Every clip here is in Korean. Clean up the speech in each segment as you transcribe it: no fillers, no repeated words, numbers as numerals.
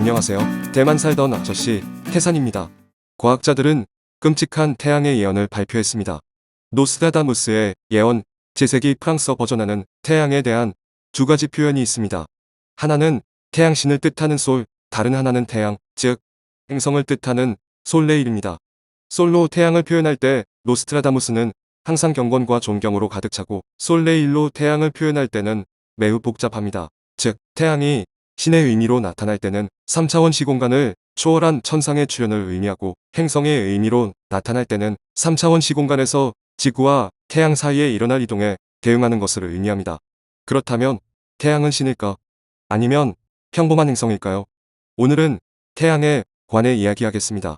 안녕하세요. 대만 살던 아저씨 태산입니다. 과학자들은 끔찍한 태양의 예언을 발표했습니다. 노스다다무스의 예언, 제세기 프랑스어 버전에는 태양에 대한 두 가지 표현이 있습니다. 하나는 태양신을 뜻하는 솔, 다른 하나는 태양, 즉 행성을 뜻하는 솔레일입니다. 솔로 태양을 표현할 때 노스트라다무스는 항상 경건과 존경으로 가득 차고, 솔레일로 태양을 표현할 때는 매우 복잡합니다. 즉 태양이 신의 의미로 나타날 때는 3차원 시공간을 초월한 천상의 출현을 의미하고, 행성의 의미로 나타날 때는 3차원 시공간에서 지구와 태양 사이에 일어날 이동에 대응하는 것을 의미합니다. 그렇다면 태양은 신일까? 아니면 평범한 행성일까요? 오늘은 태양에 관해 이야기하겠습니다.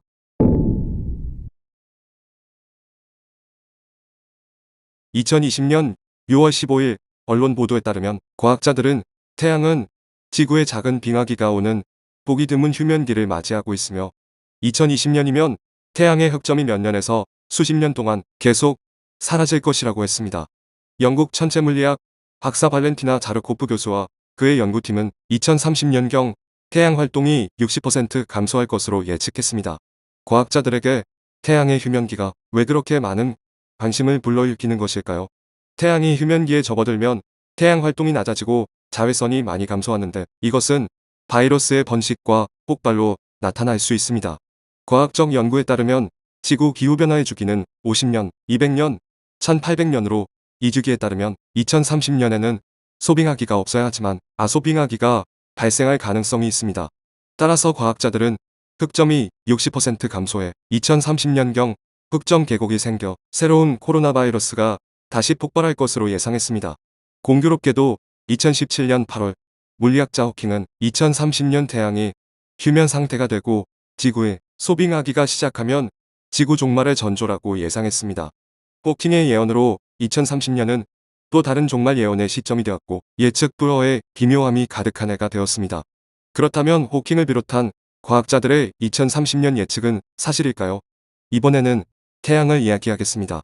2020년 6월 15일 언론 보도에 따르면 과학자들은 태양은 지구의 작은 빙하기가 오는 보기 드문 휴면기를 맞이하고 있으며, 2020년이면 태양의 흑점이 몇 년에서 수십 년 동안 계속 사라질 것이라고 했습니다. 영국 천체물리학 박사 발렌티나 자르코프 교수와 그의 연구팀은 2030년경 태양 활동이 60% 감소할 것으로 예측했습니다. 과학자들에게 태양의 휴면기가 왜 그렇게 많은 관심을 불러일으키는 것일까요? 태양이 휴면기에 접어들면 태양 활동이 낮아지고 자외선이 많이 감소하는데, 이것은 바이러스의 번식과 폭발로 나타날 수 있습니다. 과학적 연구에 따르면 지구 기후변화의 주기는 50년, 200년, 1800년으로, 이 주기에 따르면 2030년에는 소빙하기가 없어야 하지만 아소빙하기가 발생할 가능성이 있습니다. 따라서 과학자들은 흑점이 60% 감소해 2030년경 흑점 계곡이 생겨 새로운 코로나 바이러스가 다시 폭발할 것으로 예상했습니다. 공교롭게도 2017년 8월 물리학자 호킹은 2030년 태양이 휴면 상태가 되고 지구에 소빙하기가 시작하면 지구 종말의 전조라고 예상했습니다. 호킹의 예언으로 2030년은 또 다른 종말 예언의 시점이 되었고, 예측 불허의 기묘함이 가득한 해가 되었습니다. 그렇다면 호킹을 비롯한 과학자들의 2030년 예측은 사실일까요? 이번에는 태양을 이야기하겠습니다.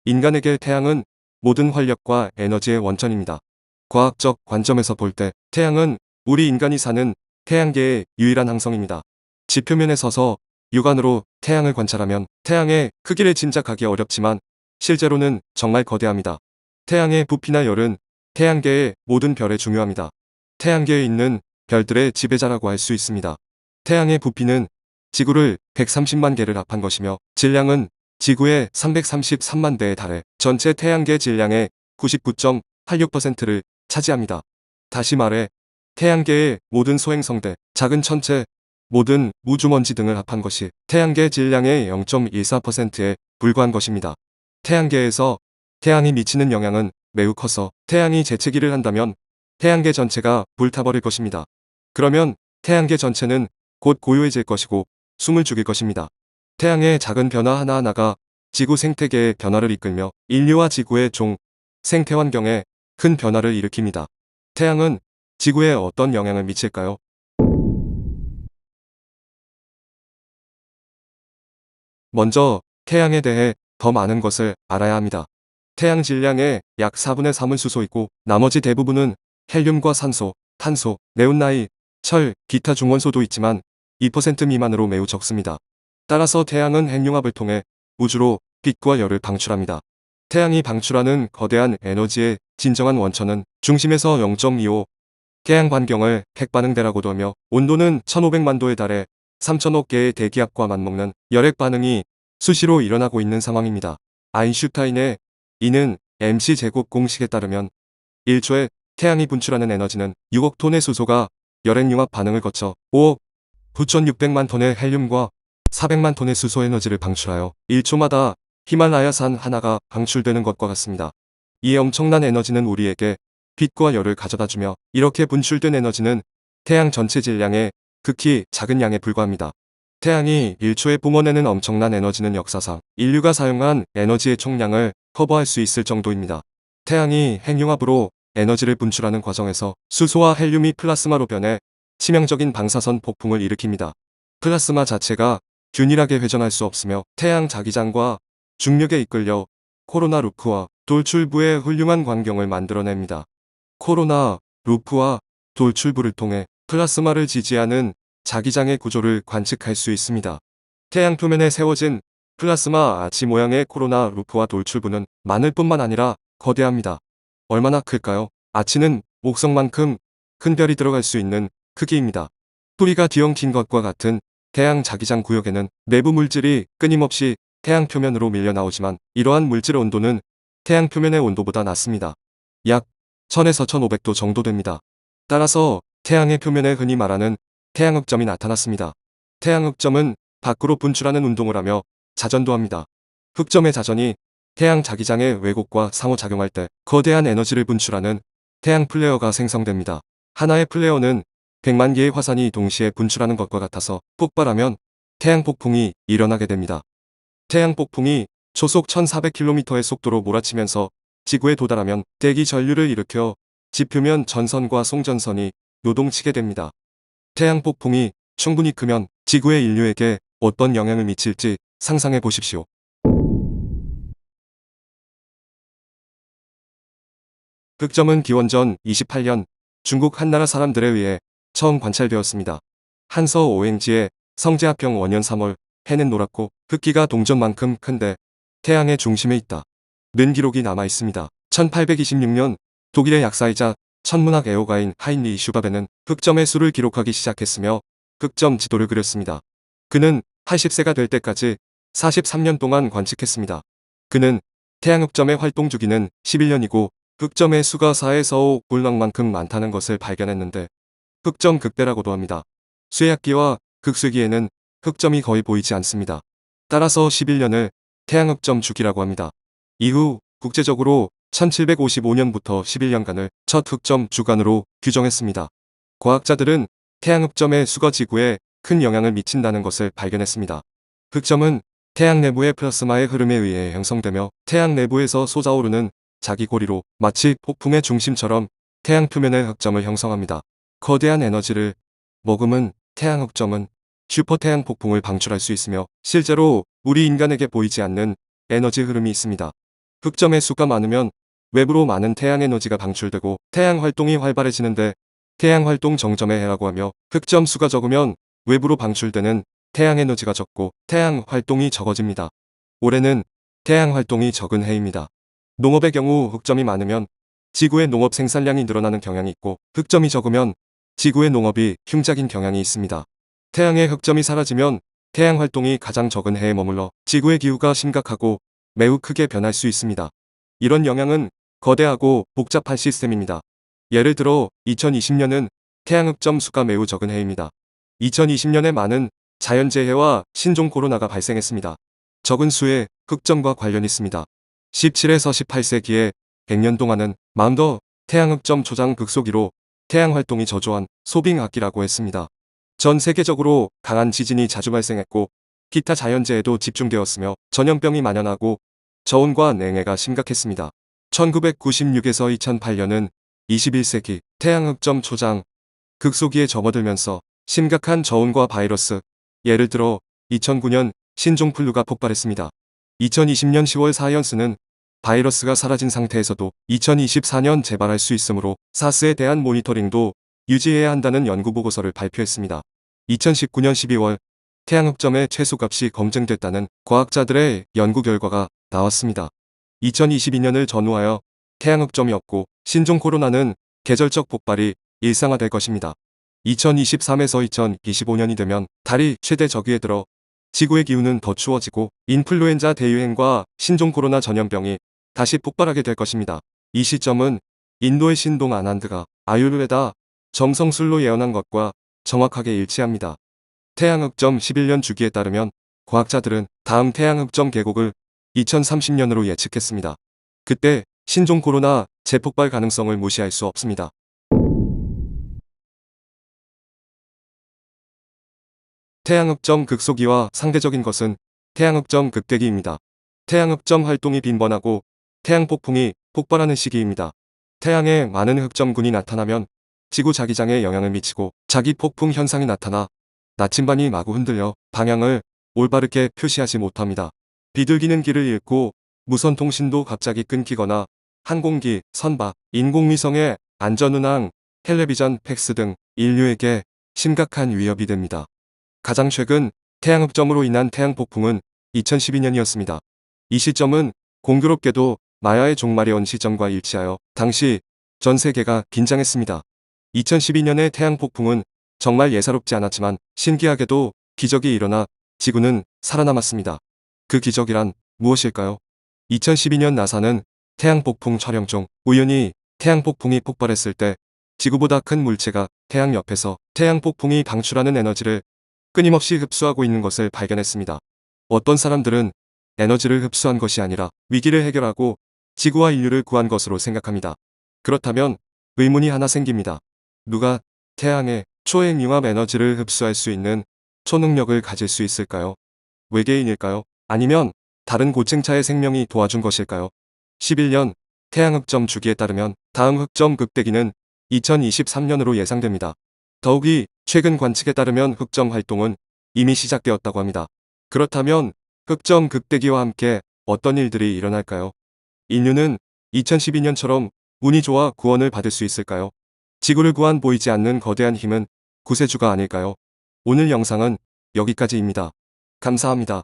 인간에게 태양은 모든 활력과 에너지의 원천입니다. 과학적 관점에서 볼 때 태양은 우리 인간이 사는 태양계의 유일한 항성입니다. 지표면에 서서 육안으로 태양을 관찰하면 태양의 크기를 짐작하기 어렵지만 실제로는 정말 거대합니다. 태양의 부피나 열은 태양계의 모든 별에 중요합니다. 태양계에 있는 별들의 지배자라고 할 수 있습니다. 태양의 부피는 지구를 130만 개를 합한 것이며, 질량은 지구의 333만 대에 달해 전체 태양계 질량의 99.86%를 차지합니다. 다시 말해 태양계의 모든 소행성대, 작은 천체, 모든 우주먼지 등을 합한 것이 태양계 질량의 0.14%에 불과한 것입니다. 태양계에서 태양이 미치는 영향은 매우 커서 태양이 재채기를 한다면 태양계 전체가 불타버릴 것입니다. 그러면 태양계 전체는 곧 고요해질 것이고 숨을 죽일 것입니다. 태양의 작은 변화 하나하나가 지구 생태계의 변화를 이끌며 인류와 지구의 종, 생태 환경에 큰 변화를 일으킵니다. 태양은 지구에 어떤 영향을 미칠까요? 먼저 태양에 대해 더 많은 것을 알아야 합니다. 태양 질량의 약 4분의 3은 수소이고, 나머지 대부분은 헬륨과 산소, 탄소, 네온나이, 철, 기타 중원소도 있지만 2% 미만으로 매우 적습니다. 따라서 태양은 핵융합을 통해 우주로 빛과 열을 방출합니다. 태양이 방출하는 거대한 에너지의 진정한 원천은 중심에서 0.25 태양 반경을 핵반응대라고도 하며, 온도는 1500만 도에 달해 3000억 개의 대기압과 맞먹는 열핵 반응이 수시로 일어나고 있는 상황입니다. 아인슈타인의 E는 mc 제곱 공식에 따르면 1초에 태양이 분출하는 에너지는 6억 톤의 수소가 열핵융합 반응을 거쳐 5억 9600만 톤의 헬륨과 400만 톤의 수소 에너지를 방출하여 1초마다 히말라야산 하나가 방출되는 것과 같습니다. 이 엄청난 에너지는 우리에게 빛과 열을 가져다주며, 이렇게 분출된 에너지는 태양 전체 질량의 극히 작은 양에 불과합니다. 태양이 1초에 뿜어내는 엄청난 에너지는 역사상 인류가 사용한 에너지의 총량을 커버할 수 있을 정도입니다. 태양이 핵융합으로 에너지를 분출하는 과정에서 수소와 헬륨이 플라스마로 변해 치명적인 방사선 폭풍을 일으킵니다. 플라스마 자체가 균일하게 회전할 수 없으며 태양 자기장과 중력에 이끌려 코로나 루프와 돌출부의 훌륭한 광경을 만들어냅니다. 코로나 루프와 돌출부를 통해 플라스마를 지지하는 자기장의 구조를 관측할 수 있습니다. 태양 표면에 세워진 플라스마 아치 모양의 코로나 루프와 돌출부는 마늘뿐만 아니라 거대합니다. 얼마나 클까요? 아치는 목성만큼 큰 별이 들어갈 수 있는 크기입니다. 뿌리가 뒤엉킨 것과 같은 태양 자기장 구역에는 내부 물질이 끊임없이 태양 표면으로 밀려 나오지만 이러한 물질의 온도는 태양 표면의 온도보다 낮습니다. 약 1000에서 1500도 정도 됩니다. 따라서 태양의 표면에 흔히 말하는 태양흑점이 나타났습니다. 태양흑점은 밖으로 분출하는 운동을 하며 자전도 합니다. 흑점의 자전이 태양 자기장의 왜곡과 상호작용할 때 거대한 에너지를 분출하는 태양 플레어가 생성됩니다. 하나의 플레어는 100만 개의 화산이 동시에 분출하는 것과 같아서 폭발하면 태양 폭풍이 일어나게 됩니다. 태양 폭풍이 초속 1400km의 속도로 몰아치면서 지구에 도달하면 대기 전류를 일으켜 지표면 전선과 송전선이 요동치게 됩니다. 태양 폭풍이 충분히 크면 지구의 인류에게 어떤 영향을 미칠지 상상해 보십시오. 흑점은 기원전 28년 중국 한나라 사람들에 의해 처음 관찰되었습니다. 한서 오행지의 성제합병 원년 3월 해는 노랗고 흑기가 동전만큼 큰데 태양의 중심에 있다 는 기록이 남아 있습니다. 1826년 독일의 약사이자 천문학 애호가인 하인리 슈바베는 흑점의 수를 기록하기 시작했으며 흑점 지도를 그렸습니다. 그는 80세가 될 때까지 43년 동안 관측했습니다. 그는 태양 흑점의 활동 주기는 11년이고 흑점의 수가 4에서 5 불락만큼 많다는 것을 발견했는데 흑점 극대라고도 합니다. 쇠약기와 극쇠기에는 흑점이 거의 보이지 않습니다. 따라서 11년을 태양 흑점 주기라고 합니다. 이후 국제적으로 1755년부터 11년간을 첫 흑점 주간으로 규정했습니다. 과학자들은 태양 흑점의 수가 지구에 큰 영향을 미친다는 것을 발견했습니다. 흑점은 태양 내부의 플라스마의 흐름에 의해 형성되며 태양 내부에서 솟아오르는 자기 고리로 마치 폭풍의 중심처럼 태양 표면의 흑점을 형성합니다. 거대한 에너지를 머금은 태양 흑점은 슈퍼태양 폭풍을 방출할 수 있으며 실제로 우리 인간에게 보이지 않는 에너지 흐름이 있습니다. 흑점의 수가 많으면 외부로 많은 태양 에너지가 방출되고 태양 활동이 활발해지는데 태양 활동 정점의 해라고 하며 흑점 수가 적으면 외부로 방출되는 태양 에너지가 적고 태양 활동이 적어집니다. 올해는 태양 활동이 적은 해입니다. 농업의 경우 흑점이 많으면 지구의 농업 생산량이 늘어나는 경향이 있고 흑점이 적으면 지구의 농업이 흉작인 경향이 있습니다. 태양의 흑점이 사라지면 태양 활동이 가장 적은 해에 머물러 지구의 기후가 심각하고 매우 크게 변할 수 있습니다. 이런 영향은 거대하고 복잡한 시스템입니다. 예를 들어 2020년은 태양 흑점 수가 매우 적은 해입니다. 2020년에 많은 자연재해와 신종 코로나가 발생했습니다. 적은 수의 흑점과 관련이 있습니다. 17에서 18세기에 100년 동안은 마운더 태양 흑점 초장 극소기로 태양 활동이 저조한 소빙 악기라고 했습니다. 전 세계적으로 강한 지진이 자주 발생했고 기타 자연재해도 집중되었으며 전염병이 만연하고 저온과 냉해가 심각했습니다. 1996에서 2008년은 21세기 태양 흑점 초장 극소기에 접어들면서 심각한 저온과 바이러스, 예를 들어 2009년 신종플루가 폭발했습니다. 2020년 10월 사이언스는 바이러스가 사라진 상태에서도 2024년 재발할 수 있으므로 사스에 대한 모니터링도 유지해야 한다는 연구보고서를 발표했습니다. 2019년 12월 태양 흑점의 최소값이 검증됐다는 과학자들의 연구 결과가 나왔습니다. 2022년을 전후하여 태양 흑점이 없고 신종 코로나는 계절적 폭발이 일상화될 것입니다. 2023에서 2025년이 되면 달이 최대 저기에 들어 지구의 기후는 더 추워지고 인플루엔자 대유행과 신종 코로나 전염병이 다시 폭발하게 될 것입니다. 이 시점은 인도의 신동 아난드가 아유르베다 점성술로 예언한 것과 정확하게 일치합니다. 태양 흑점 11년 주기에 따르면 과학자들은 다음 태양 흑점 계곡을 2030년으로 예측했습니다. 그때 신종 코로나 재폭발 가능성을 무시할 수 없습니다. 태양 흑점 극소기와 상대적인 것은 태양 흑점 극대기입니다. 태양 흑점 활동이 빈번하고 태양 폭풍이 폭발하는 시기입니다. 태양에 많은 흑점군이 나타나면 지구 자기장에 영향을 미치고 자기 폭풍 현상이 나타나 나침반이 마구 흔들려 방향을 올바르게 표시하지 못합니다. 비둘기는 길을 잃고 무선 통신도 갑자기 끊기거나 항공기, 선박, 인공위성의 안전운항, 텔레비전, 팩스 등 인류에게 심각한 위협이 됩니다. 가장 최근 태양흑점으로 인한 태양폭풍은 2012년이었습니다. 이 시점은 공교롭게도 마야의 종말이 온 시점과 일치하여 당시 전 세계가 긴장했습니다. 2012년의 태양폭풍은 정말 예사롭지 않았지만 신기하게도 기적이 일어나 지구는 살아남았습니다. 그 기적이란 무엇일까요? 2012년 나사는 태양폭풍 촬영 중 우연히 태양폭풍이 폭발했을 때 지구보다 큰 물체가 태양 옆에서 태양폭풍이 방출하는 에너지를 끊임없이 흡수하고 있는 것을 발견했습니다. 어떤 사람들은 에너지를 흡수한 것이 아니라 위기를 해결하고 지구와 인류를 구한 것으로 생각합니다. 그렇다면 의문이 하나 생깁니다. 누가 태양의 초핵융합 에너지를 흡수할 수 있는 초능력을 가질 수 있을까요? 외계인일까요? 아니면 다른 고층차의 생명이 도와준 것일까요? 11년 태양흑점 주기에 따르면 다음 흑점 극대기는 2023년으로 예상됩니다. 더욱이 최근 관측에 따르면 흑점 활동은 이미 시작되었다고 합니다. 그렇다면 흑점 극대기와 함께 어떤 일들이 일어날까요? 인류는 2012년처럼 운이 좋아 구원을 받을 수 있을까요? 지구를 구한 보이지 않는 거대한 힘은 구세주가 아닐까요? 오늘 영상은 여기까지입니다. 감사합니다.